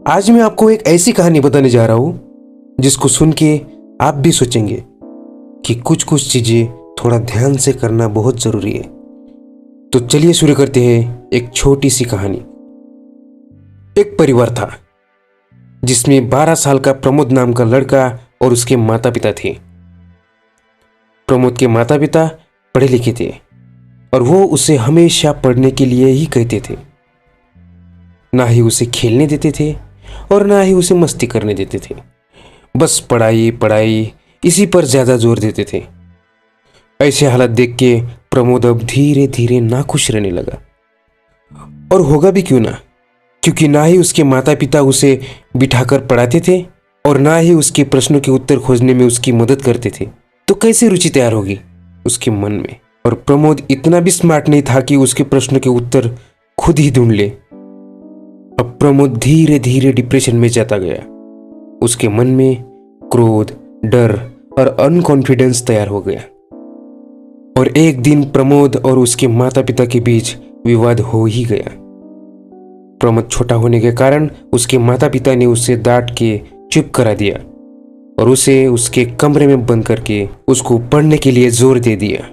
आज मैं आपको एक ऐसी कहानी बताने जा रहा हूं जिसको सुन के आप भी सोचेंगे कि कुछ कुछ चीजें थोड़ा ध्यान से करना बहुत जरूरी है। तो चलिए शुरू करते हैं एक छोटी सी कहानी। एक परिवार था जिसमें 12 साल का प्रमोद नाम का लड़का और उसके माता पिता थे। प्रमोद के माता पिता पढ़े लिखे थे और वो उसे हमेशा पढ़ने के लिए ही कहते थे। ना ही उसे खेलने देते थे और ना ही उसे मस्ती करने देते थे। बस पढ़ाई पढ़ाई इसी पर ज्यादा जोर देते थे। ऐसे हालत देख के प्रमोद अब धीरे धीरे नाखुश रहने लगा। और होगा भी क्यों ना, क्योंकि ना ही उसके माता पिता उसे बिठाकर पढ़ाते थे और ना ही उसके प्रश्नों के उत्तर खोजने में उसकी मदद करते थे। तो कैसे रुचि तैयार होगी उसके मन में। और प्रमोद इतना भी स्मार्ट नहीं था कि उसके प्रश्नों के उत्तर खुद ही ढूंढ ले। अब प्रमोद धीरे धीरे डिप्रेशन में जाता गया। उसके मन में क्रोध, डर और अनकॉन्फिडेंस तैयार हो गया। और एक दिन प्रमोद और उसके माता पिता के बीच विवाद हो ही गया। प्रमोद छोटा होने के कारण उसके माता पिता ने उसे डांट के चुप करा दिया और उसे उसके कमरे में बंद करके उसको पढ़ने के लिए जोर दे दिया।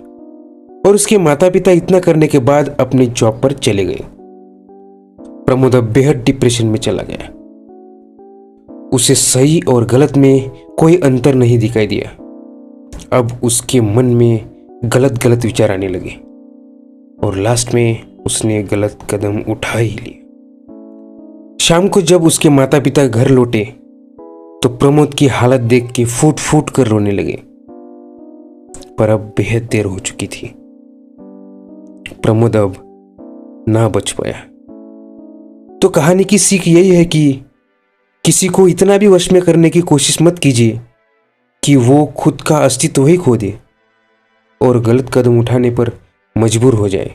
और उसके माता पिता इतना करने के बाद अपनी जॉब पर चले गए। प्रमोद अब बेहद डिप्रेशन में चला गया। उसे सही और गलत में कोई अंतर नहीं दिखाई दिया। अब उसके मन में गलत गलत विचार आने लगे और लास्ट में उसने गलत कदम उठा ही लिया। शाम को जब उसके माता पिता घर लौटे तो प्रमोद की हालत देख के फूट फूट कर रोने लगे। पर अब बेहद देर हो चुकी थी। प्रमोद अब ना बच पाया। तो कहानी की सीख यही है कि किसी को इतना भी वश में करने की कोशिश मत कीजिए कि वो खुद का अस्तित्व ही खो दे और गलत कदम उठाने पर मजबूर हो जाए।